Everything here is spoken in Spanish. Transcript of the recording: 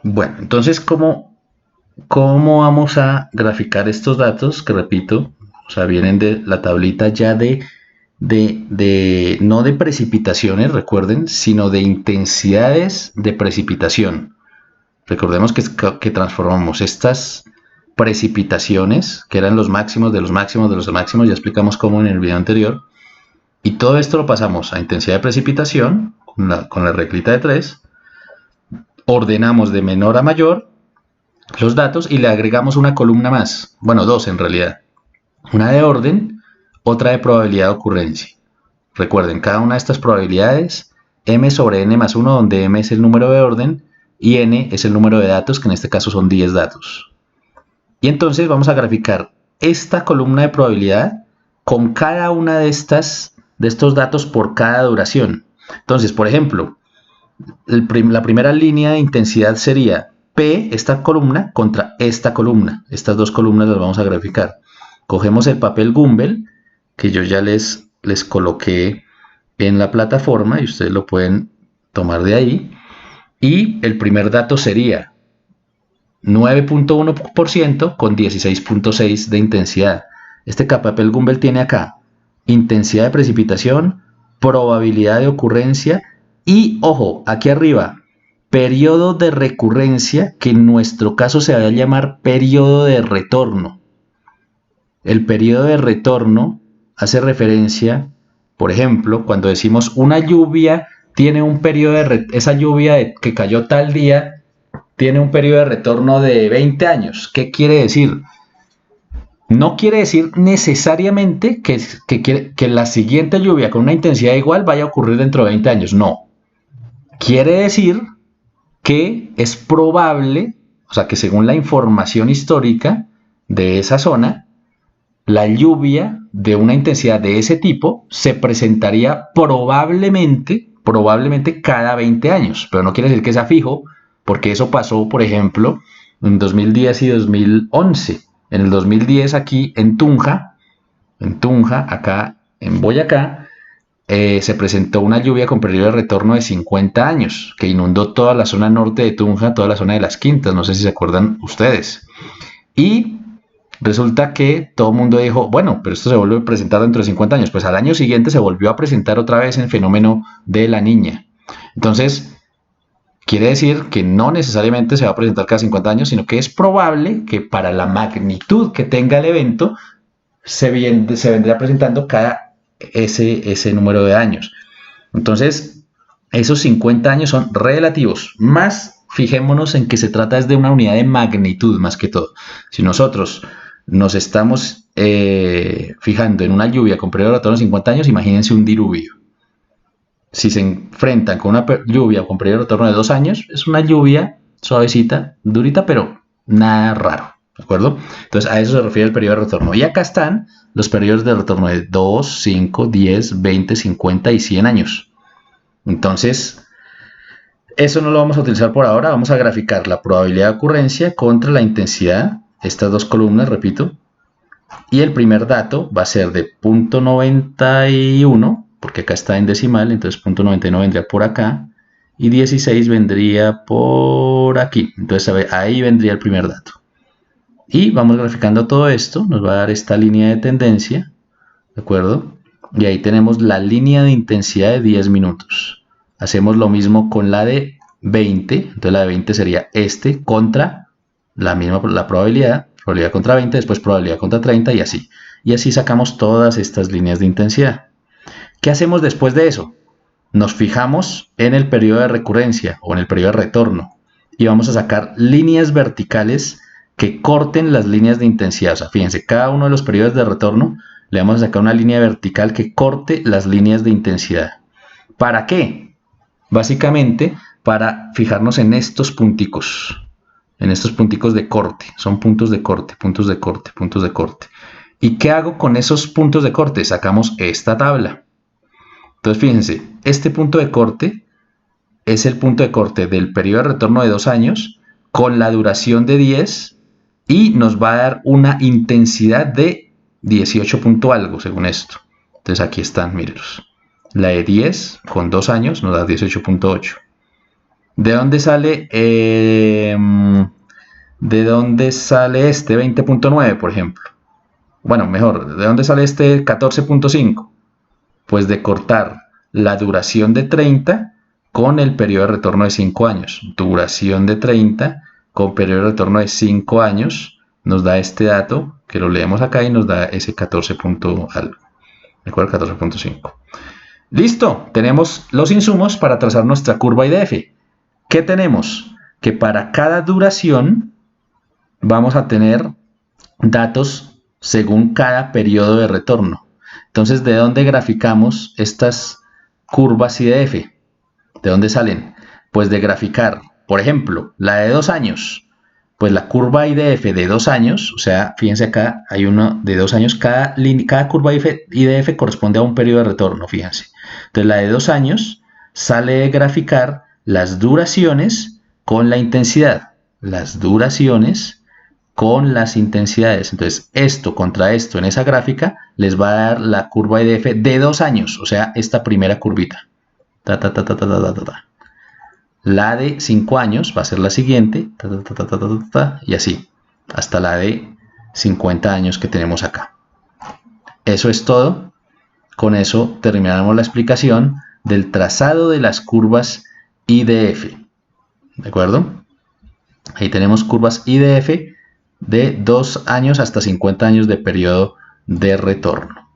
Bueno, entonces, ¿cómo vamos a graficar estos datos? Que repito, o sea, vienen de la tablita ya no de precipitaciones, recuerden, sino de intensidades de precipitación. Recordemos que transformamos estas precipitaciones, que eran los máximos de los máximos de los máximos, ya explicamos cómo en el video anterior, y todo esto lo pasamos a intensidad de precipitación, con la reglita de 3, ordenamos de menor a mayor los datos y le agregamos una columna más, bueno, dos en realidad, una de orden, otra de probabilidad de ocurrencia. Recuerden, cada una de estas probabilidades, m sobre n más 1, donde m es el número de orden y n es el número de datos, que en este caso son 10 datos. Y entonces vamos a graficar esta columna de probabilidad con cada una de estos datos por cada duración. Entonces, por ejemplo, la primera línea de intensidad sería P, esta columna, contra esta columna. Estas dos columnas las vamos a graficar. Cogemos el papel Gumbel, que yo ya les coloqué en la plataforma y ustedes lo pueden tomar de ahí. Y el primer dato sería 9.1% con 16.6 de intensidad. Este papel Gumbel tiene acá intensidad de precipitación, probabilidad de ocurrencia y, ojo, aquí arriba, periodo de recurrencia, que en nuestro caso se va a llamar periodo de retorno. El periodo de retorno hace referencia, por ejemplo, cuando decimos una lluvia tiene un periodo esa lluvia que cayó tal día tiene un periodo de retorno de 20 años. ¿Qué quiere decir? No quiere decir necesariamente que la siguiente lluvia con una intensidad igual vaya a ocurrir dentro de 20 años. No. Quiere decir que es probable, o sea, que según la información histórica de esa zona, la lluvia de una intensidad de ese tipo se presentaría probablemente cada 20 años, pero no quiere decir que sea fijo, porque eso pasó, por ejemplo, en 2010 y 2011. En el 2010 aquí en Tunja, acá en Boyacá, se presentó una lluvia con periodo de retorno de 50 años, que inundó toda la zona norte de Tunja, toda la zona de las Quintas, no sé si se acuerdan ustedes. Y resulta que todo el mundo dijo, bueno, pero esto se vuelve a presentar dentro de 50 años. Pues al año siguiente se volvió a presentar otra vez el fenómeno de la niña. Entonces, quiere decir que no necesariamente se va a presentar cada 50 años, sino que es probable que para la magnitud que tenga el evento se vendría presentando cada ese número de años. Entonces, esos 50 años son relativos, más fijémonos en que se trata de una unidad de magnitud más que todo. Si nosotros nos estamos fijando en una lluvia con periodo de retorno de 50 años, imagínense un diluvio. Si se enfrentan con una lluvia con periodo de retorno de 2 años, es una lluvia suavecita, durita, pero nada raro. ¿De acuerdo? Entonces a eso se refiere el periodo de retorno. Y acá están los periodos de retorno de 2, 5, 10, 20, 50 y 100 años. Entonces, eso no lo vamos a utilizar por ahora. Vamos a graficar la probabilidad de ocurrencia contra la intensidad. Estas dos columnas, repito. Y el primer dato va a ser de 0.91, porque acá está en decimal, entonces 0.99 vendría por acá. Y 16 vendría por aquí. Entonces ahí vendría el primer dato. Y vamos graficando todo esto, nos va a dar esta línea de tendencia, ¿de acuerdo? Y ahí tenemos la línea de intensidad de 10 minutos. Hacemos lo mismo con la de 20, entonces la de 20 sería contra la probabilidad contra 20, después probabilidad contra 30 y así. Y así sacamos todas estas líneas de intensidad. ¿Qué hacemos después de eso? Nos fijamos en el periodo de recurrencia o en el periodo de retorno y vamos a sacar líneas verticales que corten las líneas de intensidad. O sea, fíjense, cada uno de los periodos de retorno le vamos a sacar una línea vertical que corte las líneas de intensidad. ¿Para qué? Básicamente para fijarnos en estos punticos. En estos punticos de corte. Son puntos de corte, puntos de corte, puntos de corte. ¿Y qué hago con esos puntos de corte? Sacamos esta tabla. Entonces, fíjense, este punto de corte es el punto de corte del periodo de retorno de 2 años con la duración de 10 y nos va a dar una intensidad de 18 punto algo según esto. Entonces aquí están, mírenlos. La de 10 con 2 años nos da 18.8. ¿De dónde sale? ¿De dónde sale este 20.9, por ejemplo? Bueno, mejor, ¿de dónde sale este 14.5? Pues de cortar la duración de 30 con el periodo de retorno de 5 años. Duración de 30 con periodo de retorno de 5 años nos da este dato, que lo leemos acá y nos da ese 14 punto algo. ¿De acuerdo? 14.5. Listo, tenemos los insumos para trazar nuestra curva IDF. ¿Qué tenemos? Que para cada duración vamos a tener datos según cada periodo de retorno. Entonces, ¿de dónde graficamos estas curvas IDF? ¿De dónde salen? Pues de graficar, por ejemplo, la de 2 años. Pues la curva IDF de 2 años, o sea, fíjense acá, hay uno de 2 años, cada curva IDF corresponde a un periodo de retorno, fíjense. Entonces, la de 2 años sale de graficar las duraciones con la intensidad. Las duraciones con las intensidades. Entonces, esto contra esto en esa gráfica les va a dar la curva IDF de 2 años, o sea, esta primera curvita. La de 5 años va a ser la siguiente, y así, hasta la de 50 años que tenemos acá. Eso es todo. Con eso terminamos la explicación del trazado de las curvas IDF. ¿De acuerdo? Ahí tenemos curvas IDF de 2 años hasta 50 años de periodo de retorno.